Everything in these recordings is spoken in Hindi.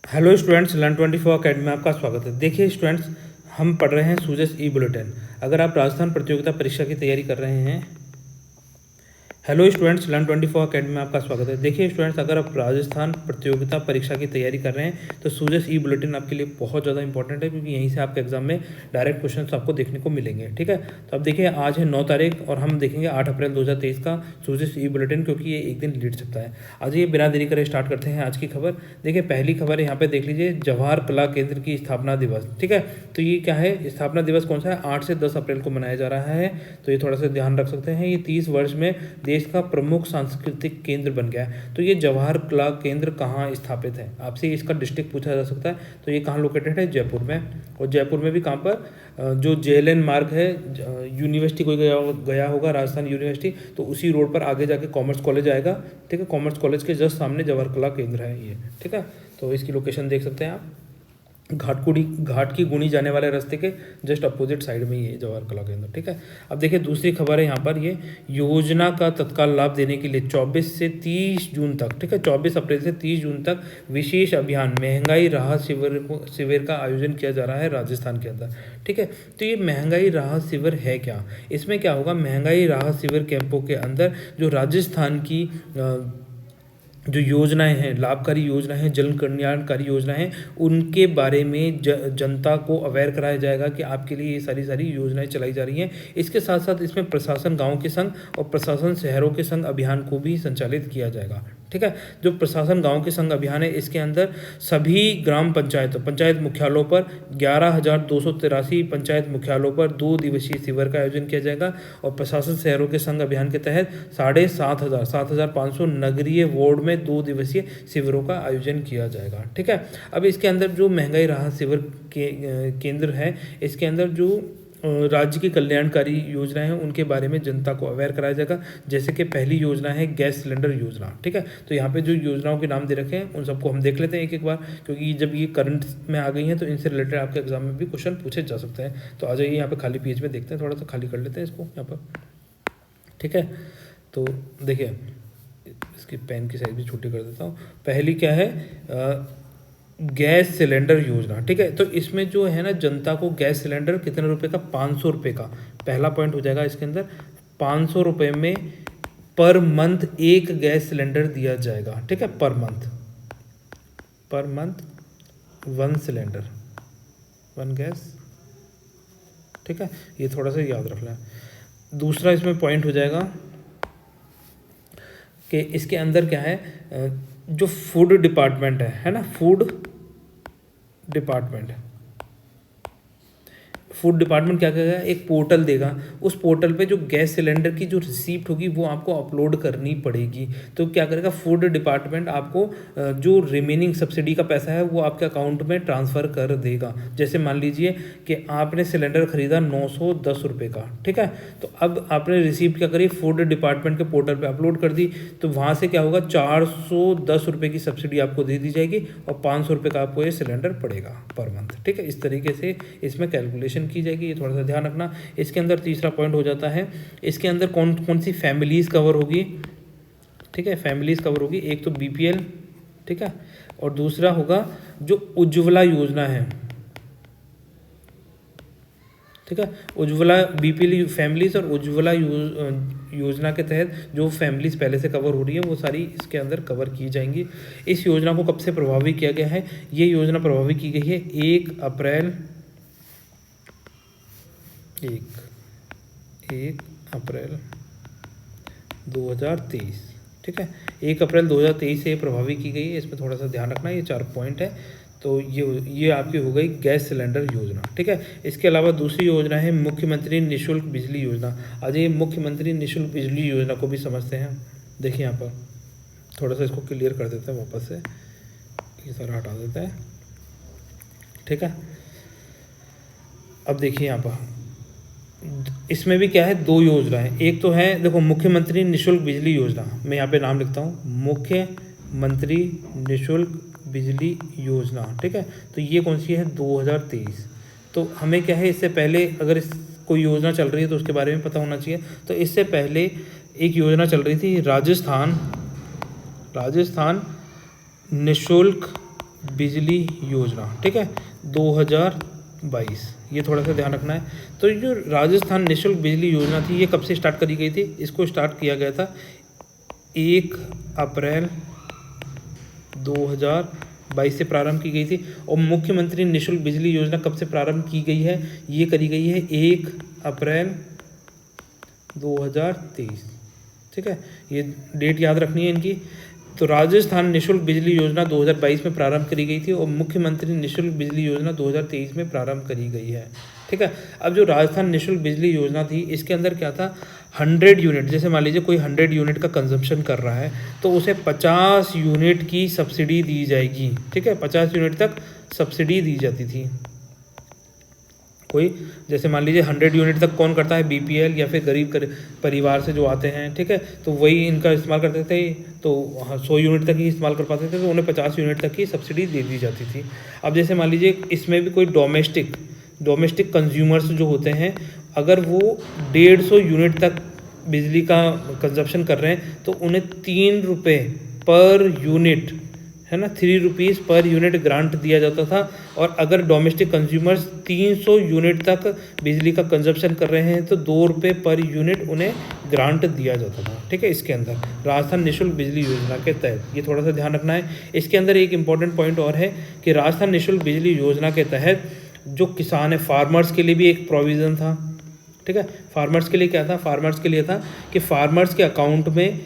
हेलो स्टूडेंट्स, लर्न 24 अकेडमी में आपका स्वागत है। देखिए स्टूडेंट्स, हम पढ़ रहे हैं सूजस ई बुलेटिन। अगर आप राजस्थान प्रतियोगिता परीक्षा की तैयारी कर रहे हैं, हेलो स्टूडेंट्स, लर्न 24 अकेडमी में आपका स्वागत है। देखिए स्टूडेंट्स, अगर आप राजस्थान प्रतियोगिता परीक्षा की तैयारी कर रहे हैं तो सूजस ई बुलेटिन आपके लिए बहुत ज़्यादा इंपॉर्टेंट है, क्योंकि यहीं से आपके एग्जाम में डायरेक्ट क्वेश्चंस आपको देखने को मिलेंगे। ठीक है, तो अब देखिए आज है 9 तारीख और हम देखेंगे 8 अप्रैल 2023 का सूजस ई बुलेटिन, क्योंकि ये एक दिन लेट सकता है। आज ये बिना देरी करे स्टार्ट करते हैं आज की खबर। देखिए पहली खबर यहाँ पे देख लीजिए, जवाहर कला केंद्र की स्थापना दिवस। ठीक है, तो ये क्या है, स्थापना दिवस कौन सा है, 8 से 10 अप्रैल को मनाया जा रहा है। तो ये थोड़ा सा ध्यान रख सकते हैं। ये 30 वर्ष में देश का प्रमुख सांस्कृतिक केंद्र बन गया है। तो ये जवाहर कला केंद्र कहाँ स्थापित है, आपसे इसका डिस्ट्रिक्ट पूछा जा सकता है। तो ये कहाँ लोकेटेड है, जयपुर में। और जयपुर में भी कहाँ पर, जो JLN मार्ग है, यूनिवर्सिटी कोई गया होगा, राजस्थान यूनिवर्सिटी, तो उसी रोड पर आगे जाके कॉमर्स कॉलेज आएगा। ठीक है, कॉमर्स कॉलेज के जस्ट सामने जवाहर कला केंद्र है ये। ठीक है, तो इसकी लोकेशन देख सकते हैं आप, घाट की गुनी जाने वाले रास्ते के जस्ट अपोजिट साइड में ये जवाहर कला केंद्र। ठीक है, अब देखिए दूसरी खबर है यहाँ पर, ये योजना का तत्काल लाभ देने के लिए 24 से 30 जून तक, ठीक है, 24 अप्रैल से 30 जून तक विशेष अभियान महंगाई राहत शिविर का आयोजन किया जा रहा है राजस्थान के अंदर। ठीक है, तो ये महंगाई राहत शिविर है क्या, इसमें क्या होगा, महंगाई राहत शिविर कैंपों के अंदर जो राजस्थान की जो योजनाएं हैं, लाभकारी योजनाएं हैं, जन कल्याणकारी योजनाएं हैं, उनके बारे में जनता को अवेयर कराया जाएगा कि आपके लिए ये सारी योजनाएं चलाई जा रही हैं। इसके साथ साथ इसमें प्रशासन गांव के संग और प्रशासन शहरों के संग अभियान को भी संचालित किया जाएगा। ठीक है, जो प्रशासन गांव के संग अभियान है, इसके अंदर सभी ग्राम पंचायत मुख्यालयों पर 11,283 पंचायत मुख्यालयों पर 2 दिवसीय शिविर का आयोजन किया जाएगा। और प्रशासन शहरों के संग अभियान के तहत 7,500 नगरीय वार्ड में 2 दिवसीय शिविरों का आयोजन किया जाएगा। ठीक है, अब इसके अंदर जो महंगाई राहत शिविर के केंद्र है, इसके अंदर जो राज्य की कल्याणकारी योजनाएं हैं उनके बारे में जनता को अवेयर कराया जाएगा। जैसे कि पहली योजना है गैस सिलेंडर योजना। ठीक है, तो यहाँ पे जो योजनाओं के नाम दे रखे हैं उन सबको हम देख लेते हैं एक एक बार, क्योंकि जब ये करंट में आ गई हैं तो इनसे रिलेटेड आपके एग्जाम में भी क्वेश्चन पूछे जा सकते हैं। तो आ जाइए यहाँ पे खाली पेज में देखते हैं, थोड़ा सा खाली कर लेते हैं इसको यहाँ पर। ठीक है, तो देखिए इसकी पेन की साइज भी छोटी कर देता हूँ। पहली क्या है, गैस सिलेंडर योजना। ठीक है, तो इसमें जो है ना, जनता को गैस सिलेंडर कितने रुपए का, 500 रुपये का पहला पॉइंट हो जाएगा इसके अंदर। 500 रुपये में पर मंथ एक गैस सिलेंडर दिया जाएगा। ठीक है, पर मंथ 1 सिलेंडर, 1 गैस। ठीक है, ये थोड़ा सा याद रखना है। दूसरा इसमें पॉइंट हो जाएगा कि इसके अंदर क्या है, जो फूड डिपार्टमेंट है ना, फूड डिपार्टमेंट क्या करेगा, एक पोर्टल देगा। उस पोर्टल पे जो गैस सिलेंडर की जो रिसीप्ट होगी वो आपको अपलोड करनी पड़ेगी। तो क्या करेगा, फूड डिपार्टमेंट आपको जो रिमेनिंग सब्सिडी का पैसा है वो आपके अकाउंट में ट्रांसफ़र कर देगा। जैसे मान लीजिए कि आपने सिलेंडर खरीदा 910 रुपये का। ठीक है, तो अब आपने रिसीप्ट क्या करी, फूड डिपार्टमेंट के पोर्टल पर अपलोड कर दी। तो वहाँ से क्या होगा, 410 रुपये की सब्सिडी आपको दे दी जाएगी और 500 रुपये का आपको ये सिलेंडर पड़ेगा पर मंथ। ठीक है, इस तरीके से इसमें कैलकुलेशन की जाएगी, ये थोड़ा सा ध्यान रखना। इसके अंदर तीसरा पॉइंट हो जाता है, इसके अंदर कौन कौन सी फैमिलीज़ कवर होगी। ठीक है, फैमिलीज़ कवर होगी, एक तो BPL, ठीक है, और दूसरा होगा जो उज्ज्वला योजना है। ठीक है, उज्ज्वला BPL फैमिलीज़ और उज्ज्वला योजना के तहत जो फैमिलीज़ पहले से कवर हो रही है वो सारी इसके अंदर कवर की जाएंगी। इस योजना को कब से प्रभावी किया गया है, ये योजना प्रभावी की गई है 1 अप्रैल 2023। ठीक है, 1 अप्रैल 2023 से प्रभावी की गई है, इसमें थोड़ा सा ध्यान रखना। ये 4 पॉइंट है। तो ये आपकी हो गई गैस सिलेंडर योजना। ठीक है, इसके अलावा दूसरी योजना है मुख्यमंत्री निःशुल्क बिजली योजना। आज ये मुख्यमंत्री निःशुल्क बिजली योजना को भी समझते हैं। देखिए यहाँ पर थोड़ा सा इसको क्लियर कर देते हैं वापस से, ये सारा हटा देता है। ठीक है, अब देखिए यहाँ पर इसमें भी क्या है, 2 योजना है। एक तो है, देखो, मुख्यमंत्री निःशुल्क बिजली योजना, मैं यहाँ पे नाम लिखता हूँ, मुख्यमंत्री निःशुल्क बिजली योजना। ठीक है, तो ये कौन सी है, 2023। तो हमें क्या है, इससे पहले अगर कोई योजना चल रही है तो उसके बारे में पता होना चाहिए। तो इससे पहले एक योजना चल रही थी, राजस्थान निःशुल्क बिजली योजना, ठीक है, 2022, ये थोड़ा सा ध्यान रखना है। तो ये जो राजस्थान निःशुल्क बिजली योजना थी, ये कब से स्टार्ट करी गई थी? इसको स्टार्ट किया गया था 1 अप्रैल 2022 से प्रारंभ की गई थी। और मुख्यमंत्री निःशुल्क बिजली योजना कब से प्रारंभ की गई है? ये करी गई है 1 अप्रैल 2023, ठीक है, ये डेट याद रखनी है इनकी। तो राजस्थान निःशुल्क बिजली योजना 2022 में प्रारंभ करी गई थी और मुख्यमंत्री निःशुल्क बिजली योजना 2023 में प्रारंभ करी गई है, ठीक है। अब जो राजस्थान निःशुल्क बिजली योजना थी, इसके अंदर क्या था, 100 यूनिट, जैसे मान लीजिए कोई 100 यूनिट का कंजम्पशन कर रहा है तो उसे 50 यूनिट की सब्सिडी दी जाएगी, ठीक है, 50 यूनिट तक सब्सिडी दी जाती थी। कोई जैसे मान लीजिए 100 यूनिट तक कौन करता है, बीपीएल या फिर गरीब परिवार से जो आते हैं, ठीक है, तो वही इनका इस्तेमाल करते थे, तो 100 यूनिट तक ही इस्तेमाल कर पाते थे, तो उन्हें 50 यूनिट तक की सब्सिडी दे दी जाती थी। अब जैसे मान लीजिए इसमें भी कोई डोमेस्टिक कंज्यूमर्स जो होते हैं, अगर वो 150 यूनिट तक बिजली का कंजप्शन कर रहे हैं तो उन्हें 3 रुपये पर यूनिट, है ना, 3 रुपीज़ पर यूनिट ग्रांट दिया जाता था। और अगर डोमेस्टिक कंज्यूमर्स 300 यूनिट तक बिजली का कंजप्शन कर रहे हैं तो 2 रुपये पर यूनिट उन्हें ग्रांट दिया जाता था, ठीक है। इसके अंदर राजस्थान निःशुल्क बिजली योजना के तहत, ये थोड़ा सा ध्यान रखना है। इसके अंदर एक इम्पॉर्टेंट पॉइंट और है कि राजस्थान निःशुल्क बिजली योजना के तहत जो किसान है, फार्मर्स के लिए भी एक प्रोविज़न था, ठीक है। फार्मर्स के लिए क्या था? फार्मर्स के लिए था कि फार्मर्स के अकाउंट में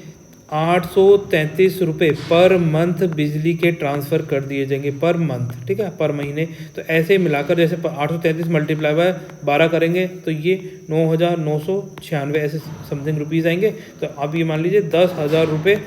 833 रुपये पर मंथ बिजली के ट्रांसफ़र कर दिए जाएंगे, पर मंथ, ठीक है, पर महीने। तो ऐसे मिलाकर जैसे 833 मल्टीप्लाई बाय 12 करेंगे तो ये 9,996 ऐसे समथिंग रुपीज़ आएंगे। तो अब ये मान लीजिए 10,000 रुपये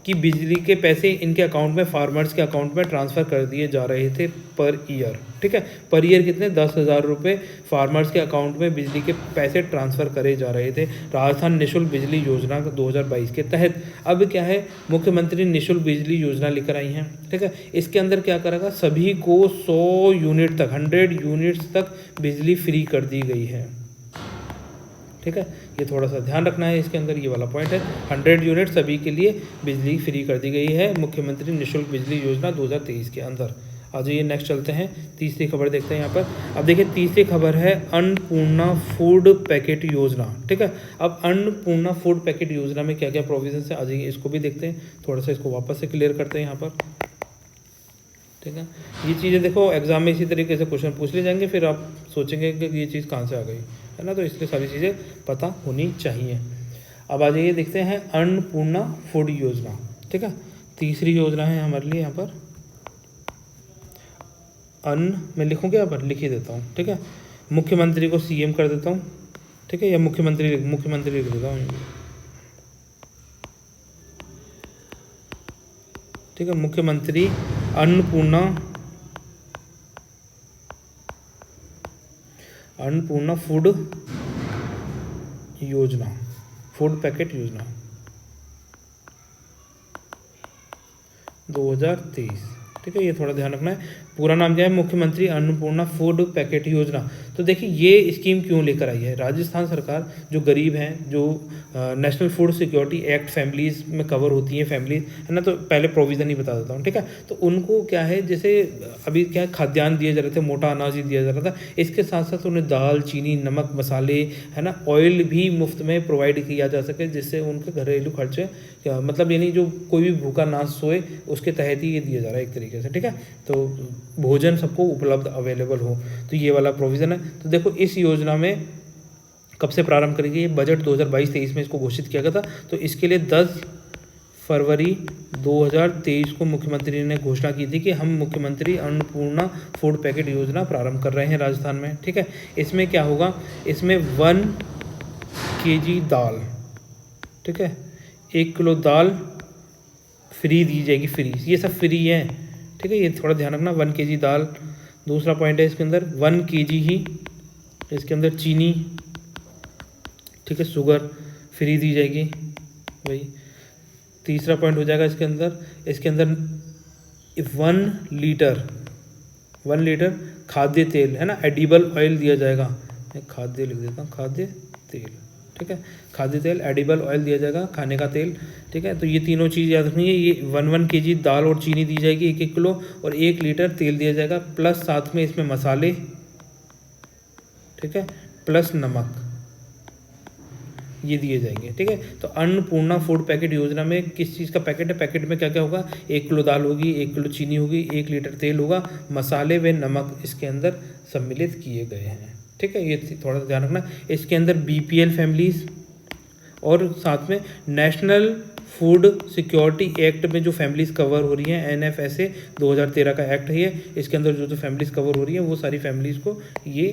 की बिजली के पैसे इनके अकाउंट में, फार्मर्स के अकाउंट में ट्रांसफ़र कर दिए जा रहे थे पर ईयर, ठीक है। पर ईयर कितने? 10,000 रुपये फार्मर्स के अकाउंट में बिजली के पैसे ट्रांसफ़र करे जा रहे थे राजस्थान निःशुल्क बिजली योजना 2022 के तहत। अब क्या है, मुख्यमंत्री निःशुल्क बिजली योजना लेकर आई हैं, ठीक है। इसके अंदर क्या करेगा, सभी को 100 यूनिट तक, 100 यूनिट्स तक बिजली फ्री कर दी गई है, ठीक है। ये थोड़ा सा ध्यान रखना है, इसके अंदर ये वाला पॉइंट है, 100 यूनिट सभी के लिए बिजली फ्री कर दी गई है मुख्यमंत्री निःशुल्क बिजली योजना 2023 के अंदर। आ जाइए नेक्स्ट चलते हैं, तीसरी खबर देखते हैं यहाँ पर। अब देखिए तीसरी खबर है अन्नपूर्णा फूड पैकेट योजना, ठीक है। अब अन्नपूर्णा फूड पैकेट योजना में क्या क्या प्रोविजन है, आ जाइए इसको भी देखते हैं, थोड़ा सा इसको वापस से क्लियर करते हैं यहाँ पर, ठीक है। ये चीज़ें देखो एग्जाम में इसी तरीके से क्वेश्चन पूछ ले जाएंगे, फिर आप सोचेंगे कि ये चीज़ कहाँ से आ गई, है ना, तो इसलिए सारी चीज़ें पता होनी चाहिए। अब आ जाइए देखते हैं अन्नपूर्णा फूड योजना, ठीक है, तीसरी योजना है हमारे लिए यहाँ पर। अन्न मैं लिखूँगा, यहाँ पर लिख ही देता हूँ, ठीक है। मुख्यमंत्री को सीएम कर देता हूँ, ठीक है, या मुख्यमंत्री लिख देता हूँ, ठीक है। मुख्यमंत्री अन्नपूर्णा फूड योजना, फूड पैकेट योजना 2023, ठीक है। ये थोड़ा ध्यान रखना है, पूरा नाम क्या है, मुख्यमंत्री अन्नपूर्णा फूड पैकेट योजना। तो देखिए ये स्कीम क्यों लेकर आई है, राजस्थान सरकार जो गरीब हैं, जो national food security act families में कवर होती हैं फैमिलीज, है ना, तो पहले प्रोविज़न ही बता देता हूँ, ठीक है। तो उनको क्या है, जैसे अभी क्या खाद्यान्न दिए जा रहे थे, मोटा अनाज ही दिया जा रहा था, इसके साथ साथ उन्हें दाल, चीनी, नमक, मसाले, है ना, ऑयल भी मुफ्त में प्रोवाइड किया जा सके, जिससे उनके घरेलू खर्चे मतलब यानी जो कोई भी भूखा ना सोए उसके तहत ही ये दिया जा रहा है एक तरीके से, ठीक है। तो भोजन सबको उपलब्ध अवेलेबल हो, तो ये वाला प्रोविज़न है। तो देखो इस योजना में कब से प्रारंभ करेगी, ये बजट 2022-23 में इसको घोषित किया गया था। तो इसके लिए 10 फरवरी 2023 को मुख्यमंत्री ने घोषणा की थी कि हम मुख्यमंत्री अन्नपूर्णा फूड पैकेट योजना प्रारंभ कर रहे हैं राजस्थान में, ठीक है। इसमें क्या होगा, इसमें 1 kg दाल, ठीक है, 1 किलो दाल फ्री दी जाएगी, फ्री, ये सब फ्री है, ठीक है। ये थोड़ा ध्यान रखना, 1 kg दाल। दूसरा पॉइंट है इसके अंदर 1 kg ही इसके अंदर चीनी, ठीक है, शुगर फ्री दी जाएगी भाई। तीसरा पॉइंट हो जाएगा इसके अंदर 1 लीटर खाद्य तेल, है ना, एडिबल ऑयल दिया जाएगा, मैं खाद्य लिख देता हूँ, खाद्य तेल, ठीक है। खाद्य तेल, एडिबल ऑयल दिया जाएगा, खाने का तेल, ठीक है। तो ये तीनों चीज़ याद रखनी है। ये 1 kg दाल और चीनी दी जाएगी 1 किलो, और 1 लीटर तेल दिया जाएगा, प्लस साथ में इसमें मसाले, ठीक है, प्लस नमक, ये दिए जाएंगे, ठीक है। तो अन्नपूर्णा फूड पैकेट योजना में किस चीज़ का पैकेट है? पैकेट में क्या क्या होगा? 1 किलो दाल होगी, 1 किलो चीनी होगी, 1 लीटर तेल होगा, मसाले व नमक इसके अंदर सम्मिलित किए गए हैं, ठीक है। ये थोड़ा सा ध्यान रखना। इसके अंदर BPL फैमिलीज और साथ में नेशनल फूड सिक्योरिटी एक्ट में जो फैमिलीज कवर हो रही हैं, NFSA 2013 का एक्ट है ये, इसके अंदर जो फैमिलीज कवर हो रही हैं वो सारी फैमिलीज को ये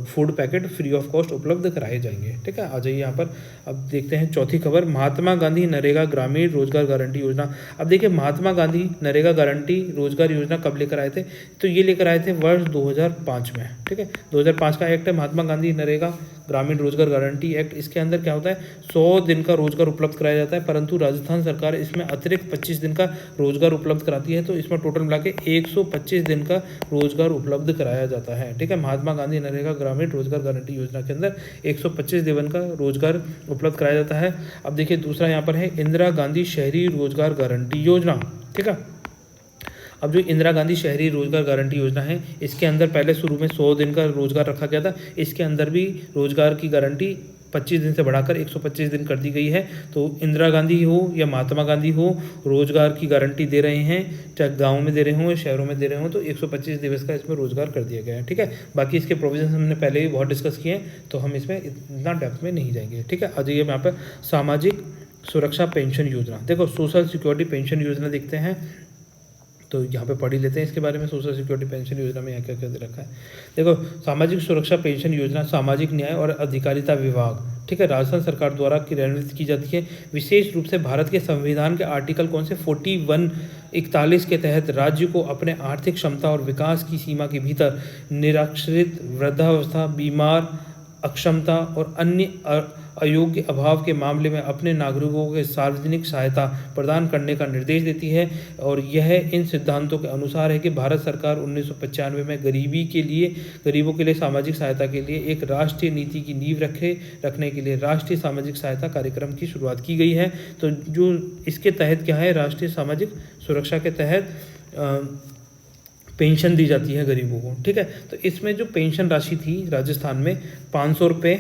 food packet free of cost उपलब्ध कराए जाएंगे, ठीक है। आ जाइए यहाँ पर। अब देखते हैं चौथी खबर, महात्मा गांधी नरेगा ग्रामीण रोजगार गारंटी योजना। अब देखिए, महात्मा गांधी नरेगा गारंटी रोजगार योजना कब लेकर आए थे? तो ये लेकर आए थे वर्ष 2005 में, ठीक है। 2005 का एक्ट है महात्मा गांधी नरेगा ग्रामीण रोजगार गारंटी एक्ट। इसके अंदर क्या होता है? 100 दिन का रोजगार उपलब्ध कराया जाता है, परंतु राजस्थान सरकार इसमें अतिरिक्त 25 दिन का रोजगार उपलब्ध कराती है, तो इसमें टोटल मिला के 125 दिन का रोजगार उपलब्ध कराया जाता है, ठीक है। महात्मा गांधी नरेगा ग्रामीण रोजगार गारंटी योजना के अंदर 125 दिन का रोजगार उपलब्ध कराया जाता है। अब देखिए दूसरा यहाँ पर है इंदिरा गांधी शहरी रोजगार गारंटी योजना, ठीक है। अब जो इंदिरा गांधी शहरी रोजगार गारंटी योजना है, इसके अंदर पहले शुरू में 100 दिन का रोजगार रखा गया था, इसके अंदर भी रोजगार की गारंटी 25 दिन से बढ़ाकर 125 दिन कर दी गई है। तो इंदिरा गांधी हो या महात्मा गांधी हो, रोजगार की गारंटी दे रहे हैं, चाहे गाँव में दे रहे हों या शहरों में दे रहे हों, तो 125 दिवस का इसमें रोजगार कर दिया गया है, ठीक है। बाकी इसके प्रोविजन हमने पहले भी बहुत डिस्कस किए हैं, तो हम इसमें इतना डेप्थ में नहीं जाएंगे, ठीक है। आ जाइए यहाँ पर सामाजिक सुरक्षा पेंशन योजना। देखो, सोशल सिक्योरिटी पेंशन योजना देखते हैं, तो यहाँ पे पढ़ ही लेते हैं इसके बारे में। सोशल सिक्योरिटी पेंशन योजना में यहाँ क्या क्या दे रखा है? देखो, सामाजिक सुरक्षा पेंशन योजना सामाजिक न्याय और अधिकारिता विभाग, ठीक है, राजस्थान सरकार द्वारा क्रियान्वित की जाती है। विशेष रूप से भारत के संविधान के आर्टिकल कौन से 41 के तहत राज्य को अपने आर्थिक क्षमता और विकास की सीमा के भीतर निराश्रित, वृद्धावस्था, बीमार, अक्षमता और अन्य अयोग्य अभाव के मामले में अपने नागरिकों के सार्वजनिक सहायता प्रदान करने का निर्देश देती है। और यह इन सिद्धांतों के अनुसार है कि भारत सरकार 1995 में गरीबों के लिए सामाजिक सहायता के लिए एक राष्ट्रीय नीति की नींव रखने के लिए राष्ट्रीय सामाजिक सहायता कार्यक्रम की शुरुआत की गई है। तो जो इसके तहत क्या है, राष्ट्रीय सामाजिक सुरक्षा के तहत पेंशन दी जाती है गरीबों को, ठीक है। तो इसमें जो पेंशन राशि थी राजस्थान में 500 रुपये,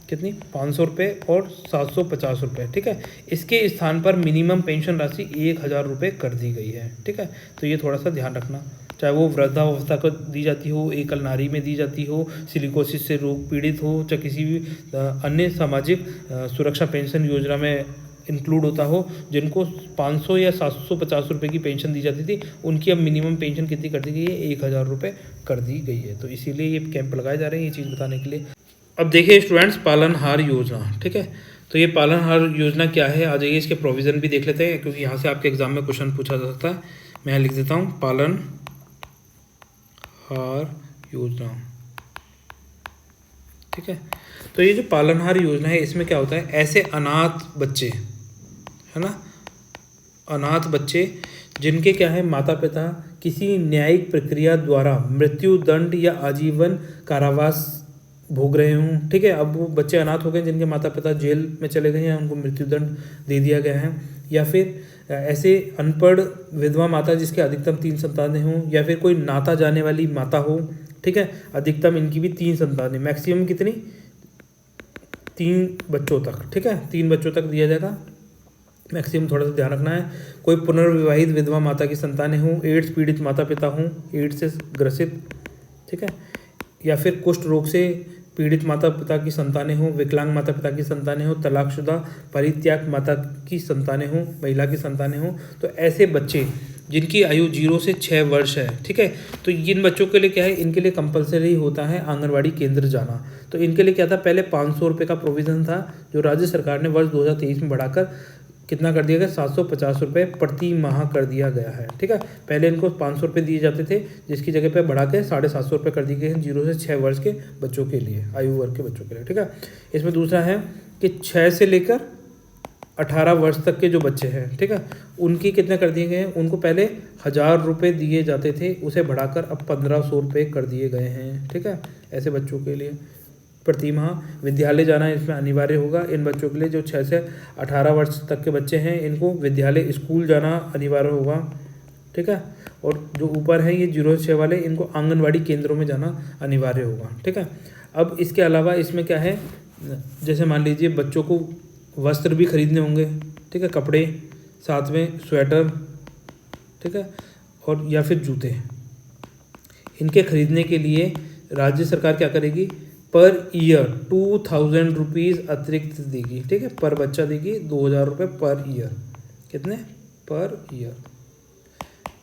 कितनी? 500 रुपये और 750 रुपये, ठीक है। इसके स्थान पर मिनिमम पेंशन राशि 1000 रुपये कर दी गई है, ठीक है। तो ये थोड़ा सा ध्यान रखना, चाहे वो वृद्धावस्था को दी जाती हो, एकल नारी में दी जाती हो, सिलिकोसिस से रोग पीड़ित हो, चाहे किसी भी अन्य सामाजिक सुरक्षा पेंशन योजना में इंक्लूड होता हो, जिनको 500 या 750 रुपये की पेंशन दी जाती थी, उनकी अब मिनिमम पेंशन कितनी कर दी गई है? 1000 रुपये कर दी गई है। तो इसीलिए ये कैंप लगाए जा रहे हैं, ये चीज़ बताने के लिए। अब देखिए स्टूडेंट्स, पालनहार योजना, ठीक है। तो ये पालनहार योजना क्या है, आ जाइए इसके प्रोविज़न भी देख लेते हैं, क्योंकि यहाँ से आपके एग्जाम में क्वेश्चन पूछा जा सकता है। मैं यहाँ लिख देता हूँ पालनहार योजना, ठीक है। तो ये जो पालनहार योजना है, इसमें क्या होता है, ऐसे अनाथ बच्चे, है ना, अनाथ बच्चे जिनके क्या है, माता पिता किसी न्यायिक प्रक्रिया द्वारा मृत्यु दंड या आजीवन कारावास भोग रहे हों, ठीक है। अब वो बच्चे अनाथ हो गए जिनके माता पिता जेल में चले गए हैं, उनको मृत्यु दंड दे दिया गया है, या फिर ऐसे अनपढ़ विधवा माता जिसके अधिकतम 3 संतानें हों, या फिर कोई नाता जाने वाली माता हो, ठीक है। अधिकतम इनकी भी 3 संतानें, मैक्सिमम कितनी? 3 बच्चों तक, ठीक है, 3 बच्चों तक दिया जाएगा मैक्सिमम, थोड़ा सा ध्यान रखना है। कोई पुनर्विवाहित विधवा माता की संतानें हों, एड्स पीड़ित माता पिता हों, एड्स से ग्रसित, ठीक है, या फिर कुष्ठ रोग से पीड़ित माता पिता की संतानें हों, विकलांग माता पिता की संतानें हों, तलाकशुदा परित्याग माता की संतानें हों, महिला की संतानें हों, तो ऐसे बच्चे जिनकी आयु 0 से 6 वर्ष है, ठीक है। तो इन बच्चों के लिए क्या है, इनके लिए कंपलसरी होता है आंगनवाड़ी केंद्र जाना। तो इनके लिए क्या था, पहले 500 रुपये का प्रोविज़न था, जो राज्य सरकार ने वर्ष 2023 में बढ़ाकर कितना कर दिया गया, 750 रुपये प्रति माह कर दिया गया है, ठीक है। पहले इनको 500 रुपये दिए जाते थे, जिसकी जगह पे बढ़ा के 750 रुपये कर दिए गए हैं 0 से 6 वर्ष के बच्चों के लिए, आयु वर्ग के बच्चों के लिए, ठीक है। इसमें दूसरा है कि 6 से लेकर 18 वर्ष तक के जो बच्चे हैं, ठीक है, उनकी कितने कर दिए गए हैं, उनको पहले 1000 रुपये दिए जाते थे, उसे बढ़ाकर अब 1500 रुपये कर दिए गए हैं, ठीक है। ऐसे बच्चों के लिए प्रति माह विद्यालय जाना इसमें अनिवार्य होगा। इन बच्चों के लिए जो 6 से 18 वर्ष तक के बच्चे हैं इनको विद्यालय स्कूल जाना अनिवार्य होगा, ठीक है। और जो ऊपर है ये 0 से 6 वाले, इनको आंगनवाड़ी केंद्रों में जाना अनिवार्य होगा, ठीक है। अब इसके अलावा इसमें क्या है, जैसे मान लीजिए बच्चों को वस्त्र भी खरीदने होंगे, ठीक है, कपड़े, साथ में स्वेटर, ठीक है, और या फिर जूते। इनके खरीदने के लिए राज्य सरकार क्या करेगी, पर ईयर 2000 रुपीज़ अतिरिक्त देगी, ठीक है, पर बच्चा देगी 2000 रुपये पर ईयर। कितने पर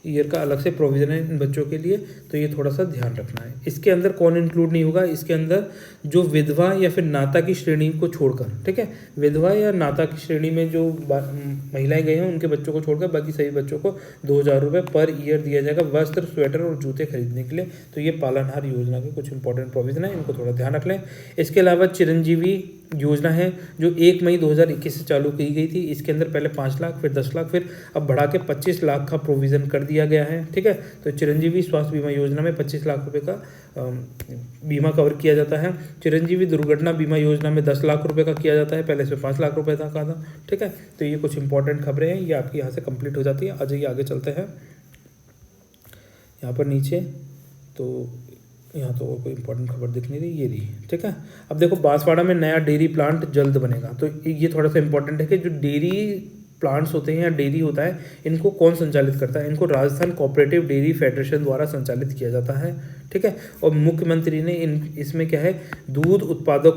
ईयर का अलग से प्रोविज़न है इन बच्चों के लिए, तो ये थोड़ा सा ध्यान रखना है। इसके अंदर कौन इंक्लूड नहीं होगा, इसके अंदर जो विधवा या फिर नाता की श्रेणी को छोड़कर, ठीक है, विधवा या नाता की श्रेणी में जो महिलाएं गई हैं उनके बच्चों को छोड़कर बाकी सभी बच्चों को 2000 रुपये पर ईयर दिया जाएगा वस्त्र, स्वेटर और जूते खरीदने के लिए। तो ये पालनहार योजना के कुछ इंपॉर्टेंट प्रोविज़न है, इनको थोड़ा ध्यान रख लें। इसके अलावा चिरंजीवी योजना है जो 1 मई 2021 से चालू की गई थी। इसके अंदर पहले 5 लाख, फिर 10 लाख, फिर अब बढ़ा के 25 लाख का प्रोविज़न कर दिया गया है, ठीक है। तो चिरंजीवी स्वास्थ्य बीमा योजना में 25 लाख रुपए का बीमा कवर किया जाता है। चिरंजीवी दुर्घटना बीमा योजना में 10 लाख रुपए का किया जाता है, पहले से 5 लाख रुपए का था, ठीक है। तो ये कुछ इंपॉर्टेंट खबरें हैं, ये आपकी यहाँ से कंप्लीट हो जाती है। आ जाइए आगे चलते हैं यहाँ पर नीचे। तो यहाँ तो कोई इंपॉर्टेंट खबर दिख नहीं रही, ये रही, ठीक है। अब देखो बांसवाड़ा में नया डेयरी प्लांट जल्द बनेगा। तो ये थोड़ा सा इंपॉर्टेंट है कि जो डेयरी प्लांट्स होते हैं या डेयरी होता है इनको कौन संचालित करता है, इनको राजस्थान कोऑपरेटिव डेयरी फेडरेशन द्वारा संचालित किया जाता है, ठीक है। और मुख्यमंत्री ने इसमें क्या है, दूध उत्पादों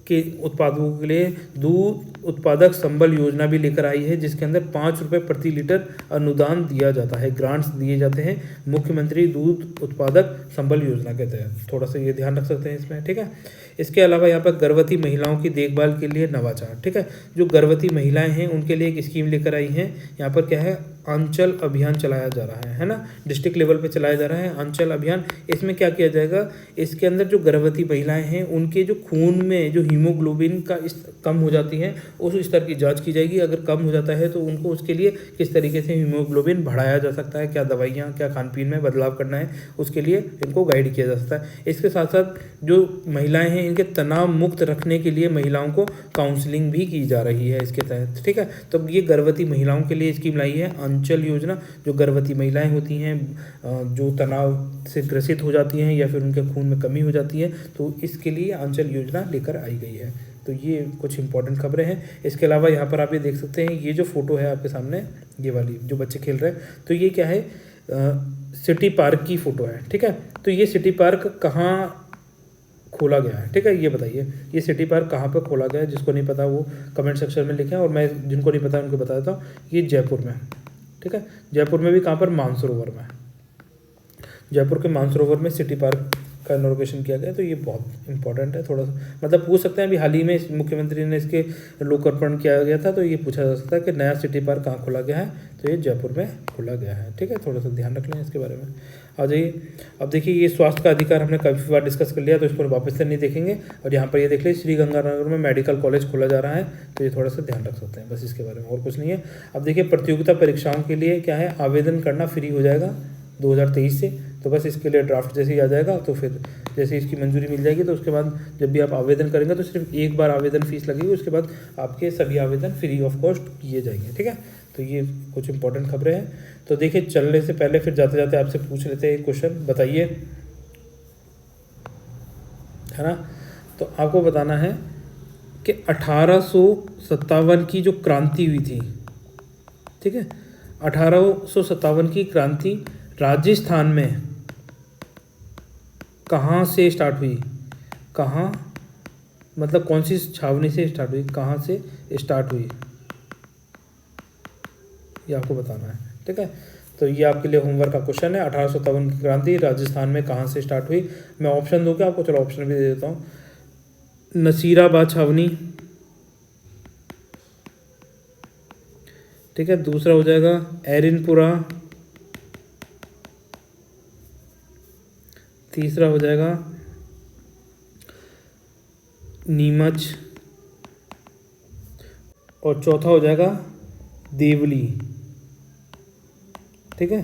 के लिए दूध उत्पादक संबल योजना भी लेकर आई है, जिसके अंदर 5 रुपये प्रति लीटर अनुदान दिया जाता है, ग्रांट्स दिए जाते हैं मुख्यमंत्री दूध उत्पादक संबल योजना के तहत। थोड़ा सा ये ध्यान रख सकते हैं इसमें, ठीक है। इसके अलावा यहाँ पर गर्भवती महिलाओं की देखभाल के लिए नवाचार, ठीक है। जो गर्भवती महिलाएं हैं उनके लिए एक स्कीम लेकर आई है। यहाँ पर क्या है, अंचल अभियान चलाया जा रहा है ना, डिस्ट्रिक्ट लेवल पे चलाया जा रहा है अंचल अभियान। इसमें क्या किया जाएगा, इसके अंदर जो गर्भवती महिलाएं हैं उनके जो खून में जो हीमोग्लोबिन का कम हो जाती है उस स्तर की जांच की जाएगी। अगर कम हो जाता है तो उनको उसके लिए किस तरीके से हीमोग्लोबिन बढ़ाया जा सकता है, क्या दवाइयाँ, क्या खान पीन में बदलाव करना है, उसके लिए इनको गाइड किया जा सकता है। इसके साथ साथ जो महिलाएँ हैं इनके तनाव मुक्त रखने के लिए महिलाओं को काउंसलिंग भी की जा रही है इसके तहत, ठीक है। तो ये गर्भवती महिलाओं के लिए स्कीम लाई है अंचल योजना। जो गर्भवती महिलाएं होती हैं जो तनाव से ग्रसित हो जाती हैं या फिर उनके खून में कमी हो जाती है, तो इसके लिए अंचल योजना लेकर आई गई है। तो ये कुछ इंपॉर्टेंट खबरें हैं। इसके अलावा यहाँ पर आप ये देख सकते हैं, ये जो फोटो है आपके सामने, ये वाली जो बच्चे खेल रहे हैं, तो ये क्या है, सिटी पार्क की फ़ोटो है, ठीक है। तो ये सिटी पार्क कहाँ खोला गया है, ठीक है, ये बताइए ये सिटी पार्क कहाँ पर खोला गया है। जिसको नहीं पता वो कमेंट सेक्शन में लिखें, और मैं जिनको नहीं पता उनको बता देता हूँ। ये जयपुर में, ठीक है, जयपुर में भी कहाँ पर, मानसरोवर में, जयपुर के मानसरोवर में सिटी पार्क का इनॉग्रेशन किया गया। तो ये बहुत इंपॉर्टेंट है, थोड़ा सा मतलब पूछ सकते हैं। अभी हाल ही में मुख्यमंत्री ने इसके लोकार्पण किया गया था, तो ये पूछा जा सकता है कि नया सिटी पार्क कहाँ खोला गया है, तो ये जयपुर में खोला गया है, ठीक है। थोड़ा सा ध्यान रख लें इसके बारे में। आ जाइए, अब देखिए ये स्वास्थ्य का अधिकार हमने काफ़ी बार डिस्कस कर लिया, तो इसको वापस से नहीं देखेंगे। और यहाँ पर ये देख लीजिए, श्री गंगानगर में मेडिकल कॉलेज खोला जा रहा है, तो ये थोड़ा सा ध्यान रख सकते हैं बस इसके बारे में, और कुछ नहीं है। अब देखिए प्रतियोगिता परीक्षाओं के लिए क्या है, आवेदन करना फ्री हो जाएगा 2023 से। तो बस इसके लिए ड्राफ्ट जैसे ही आ जाएगा, तो फिर जैसे इसकी मंजूरी मिल जाएगी, तो उसके बाद जब भी आप आवेदन करेंगे तो सिर्फ एक बार आवेदन फीस लगेगी, उसके बाद आपके सभी आवेदन फ्री ऑफ कॉस्ट किए जाएंगे, ठीक है। तो ये कुछ इंपॉर्टेंट खबरें हैं। तो देखिए चलने से पहले फिर जाते जाते आपसे पूछ लेते हैं एक क्वेश्चन, बताइए, है ना। तो आपको बताना है कि 1857 की जो क्रांति हुई थी, ठीक है, 1857 की क्रांति राजस्थान में कहाँ से स्टार्ट हुई, कहाँ मतलब कौन सी छावनी से स्टार्ट हुई, कहाँ से स्टार्ट हुई, ये आपको बताना है, ठीक है। तो ये आपके लिए होमवर्क का क्वेश्चन है। 1857 की क्रांति राजस्थान में कहाँ से स्टार्ट हुई। मैं ऑप्शन दूंगा आपको, चलो ऑप्शन भी दे देता हूँ। नसीराबाद छावनी, ठीक है, दूसरा हो जाएगा एरिनपुरा, तीसरा हो जाएगा नीमच, और चौथा हो जाएगा देवली, ठीक है।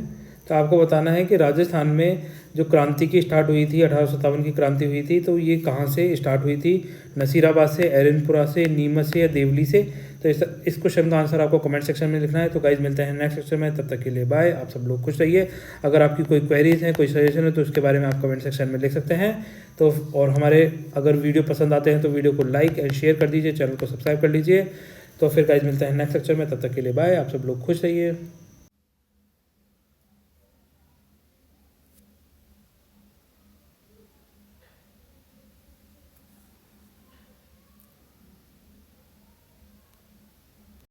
तो आपको बताना है कि राजस्थान में जो क्रांति की स्टार्ट हुई थी, 1857 की क्रांति हुई थी, तो ये कहाँ से स्टार्ट हुई थी? नसीराबाद से, एरनपुरा से, नीमच से या देवली से? तो इस क्वेश्चन का आंसर आपको कमेंट सेक्शन में लिखना है। तो गाइज मिलते हैं नेक्स्ट सेक्शन में, तब तक के लिए बाय। आप सब लोग खुश रहिए। अगर आपकी कोई क्वेरीज हैं, कोई सजेशन है, तो उसके बारे में आप कमेंट सेक्शन में लिख सकते हैं। तो और हमारे अगर वीडियो पसंद आते हैं तो वीडियो को लाइक एंड शेयर कर दीजिए, चैनल को सब्सक्राइब कर लीजिए। तो फिर गाइज मिलते हैं नेक्स्ट लेक्चर में, तब तक के लिए बाय। आप सब लोग खुश रहिए।